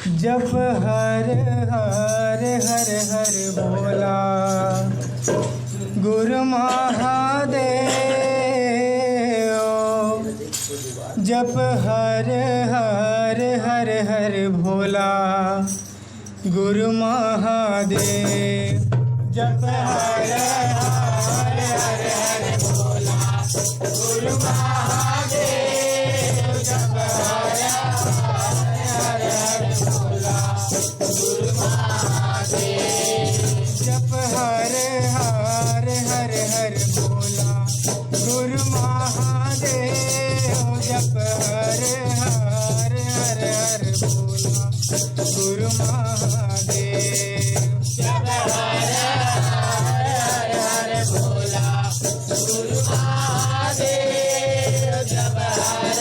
जप हर हर हर हर भोला गुरु महादेव। जप हर हर हर हर भोला गुरु महादेव। जप हर हर हर हर भोला गुरु महादेव। जप हर हर हर भोला गुरु महादेव। जप हर हर हर हर भोला गुरु महादेव। जप हर हर हर हर भोला गुरु महादेव। जप हर हर हर भोला गुरु महादेव। जप हर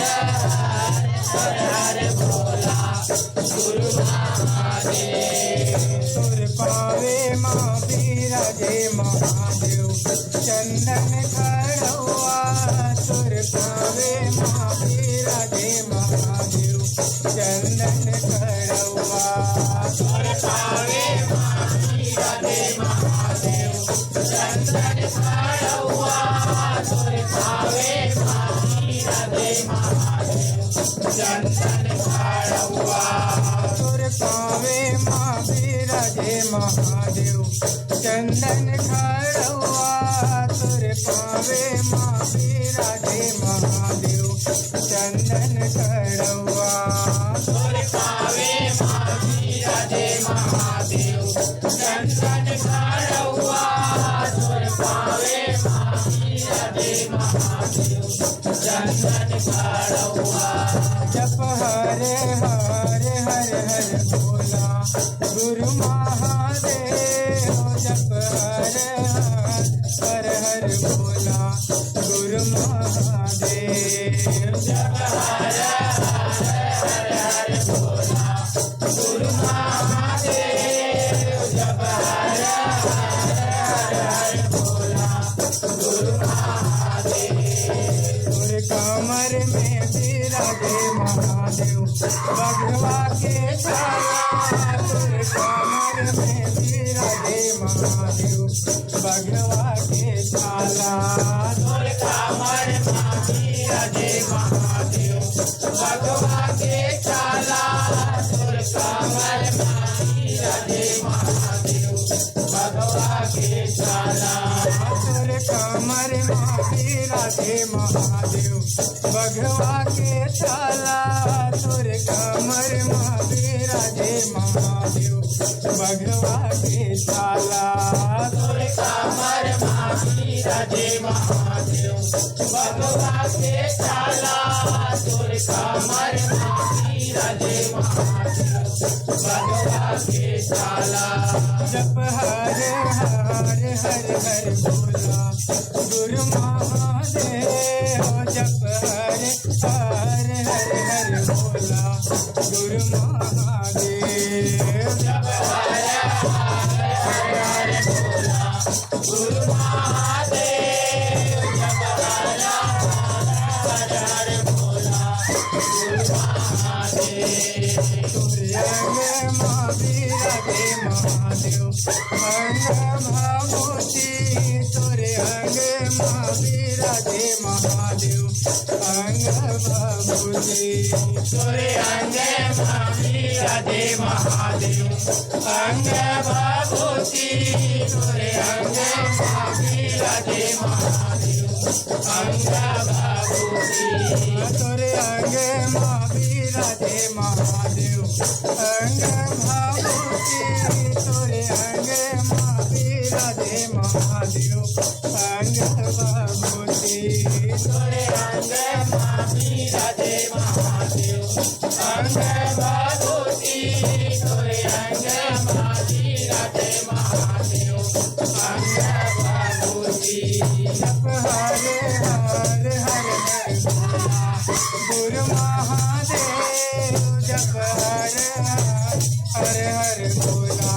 हर हर भोला गुरु महादेव। सुर पावे माँ बिराजे महादेव चंदन खड़ुआ। सुर पावे माँ बिराजे महादेव चंदन खड़ुआ। सुर पावे माँ बिराजे महादेव चंदन खड़ुआ। सुर पावे माँ बिराजे महादेव चंदन खड़ुआ। सुर पावे माँ बिराजे महादेव चंदन खड़ुआ। सुर पावे माँ बिराजे महादेव चंदन खड़ुआ। सुर पावे माँ बिराजे महादेव चंदन खड़ुआ। सुर पावे माँ बिराजे महादेव चंदन खड़ुआ। जप हर हर हर हर भोला गुरु महादेव। जप हर हर हर भोला गुरु महादेव। जप हर हर हर भोला गुरु महादेव। जप हर हर भोला गुरु महादेव। सुर कमर में बिराजे महादेव बघवा के छाला। सुर कमर में बिराजे महादेव बघवा के छाला। सुर कमर में बिराजे महादेव बघवा के छाला। सुर कमर में बिराजे महादेव बघवा के छाला। सुर कमर में बिराजे महादेव बघवा के छाला। सुर कमर में बिराजे महादेव बघवा के छाला। सुर कमर में बिराजे महादेव बघवा के छाला। सुर कमर में बिराजे महादेव बघवा के छाला। जप हर हर हर हर भोला गुरु महादेव। जप हर हर हर हर भोला गुरु महादेव। जप हर हर हर भोला गुरु महादेव। जप हर हर हर भोला गुरु महादेव। सूर्यंग माँ बिराजे महादेव अंग भाभूति। सूर्यंग माँ बिराजे महादेव अंग भाभूति। सूर्यंग माँ बिराजे महादेव अंग भाभूति। सूर्यंग माँ बिराजे महादेव अंग भाभूति। सूर्यंग माँ बिराजे महादेव अंग भाभूति। सूर्यंग माँ बिराजे महादेव अंग भाभूति। सूर्यंग माँ बिराजे महादेव अंग भाभूति। सूर्यंग माँ बिराजे महादेव अंग भाभूति। जप हर हर हर हर भोला गुरु महादेव। जप हर हर हर भोला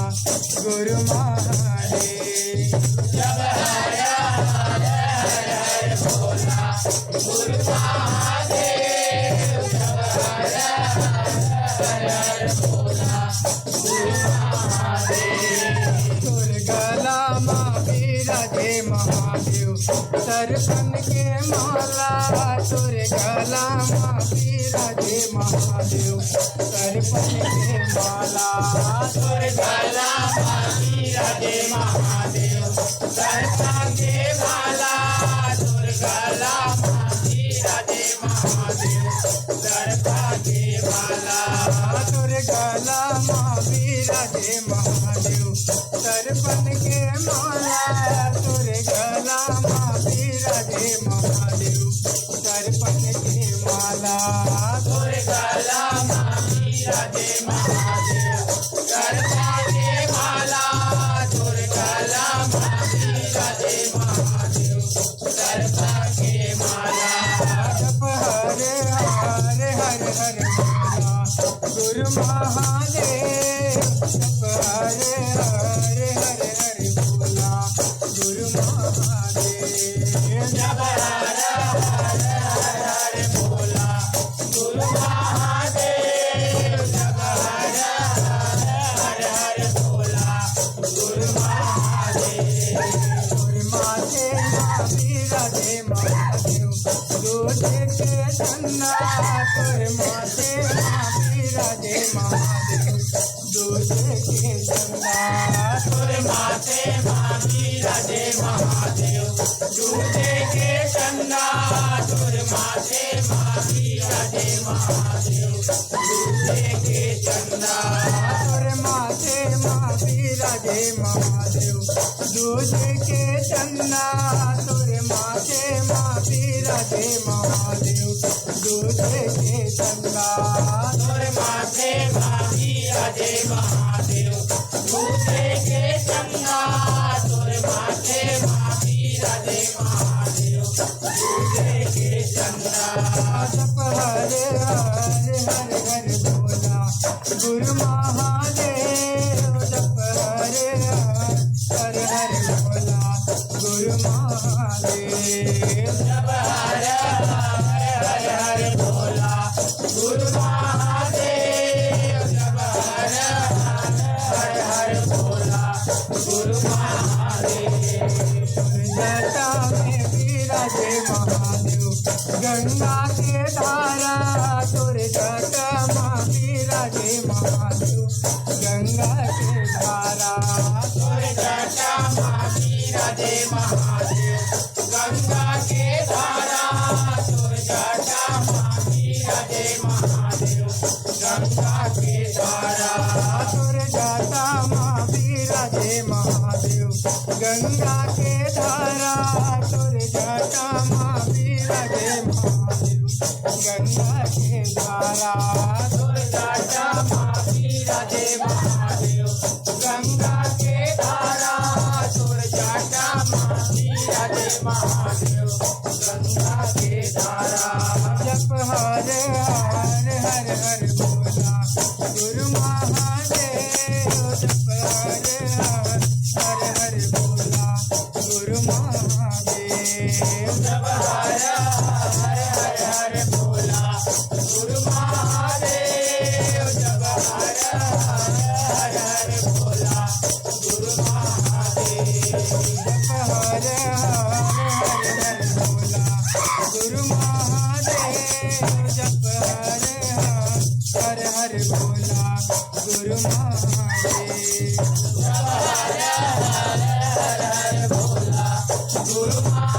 गुरु महादेव। जप हर हर हर भोला गुरु महादेव। जप हर हर हर भोला गुरु महादेव। दुर्गला माँ विराजे महादेव दर्शन के माला। दुर्गला माँ विराजे महादेव दर्शन के माला। दुर्गला माँ विराजे महादेव दर्शन के माला। दुर्गला माँ विराजे महादेव दर्शन के माला। दुर्गला माँ विराजे महादेव दर्पण के माला। दुर्गला माँ विराजे महादेव दर्पण के माला। दुर्गला माँ विराजे महादेव दर्पण के माला। दुर्गला माँ विराजे महादेव दर्पण के माला। जप हरे हरे हरे हरे भोला गुरु महादेव। जप हरे हरे हरे हरे भोला गुरु महादेव। जप हरे हरे हरे भोला गुरु महादेव। जप हरे हरे हरे भोला गुरु महादेव। गुरु माथे माँ विराजे महादेव दूधे के चन्ना। गुरु माथे माँ विराजे महादेव दूधे के चन्ना। गुरु माथे माँ विराजे महादेव दूधे के चंदा। गुरु माथे माँ विराजे महादेव दूधे के चंदा। गुरु माथे माँ विराजे महादेव दूधे के चन्ना। गुरु माथे माँ विराजे महादेव दूधे के चन्ना। गुरु माथे माँ विराजे महादेव दूधे के चंदा। गुरु माथे माँ विराजे महादेव दूधे के चंदा। जप हरे हरे हरे हरे भोला गुरु महादेव। जप हरे हरे हरे भोला गुरु महादेव। जप हरे हरे हरे भोला गुरु महादेव। जप हरे हरे भोला गुरु महादेव। जटा में विराजे महादेव गंगा के धारा। तुर जटा माँ विराजे महादेव गंगा के धारा। तुर जटा माँ विराजे महादेव गंगा के धारा। तुर जटा माँ विराजे महादेव गंगा के धारा। तुर जटा माँ विराजे महादेव गंगा के धारा। तुर जटा माँ विराजे महादेव गंगा के धारा। तुर जटा माँ विराजे महादेव गंगा के धारा। तुर जटा माँ विराजे महादेव गंगा के धारा। जप हरे हरे हरे हरे भोला गुरु महादेव। जप हरे हरे हरे भोला गुरु महादेव। जप हरे हरे हरे भोला गुरु महादेव। जप हरे हरे भोला गुरु महादेव। जप हरे हरे हरे भोला गुरु महादेव। जप हरे हरे भोला गुरु महादेव। जप हरे हरे भोला गुरु महादेव।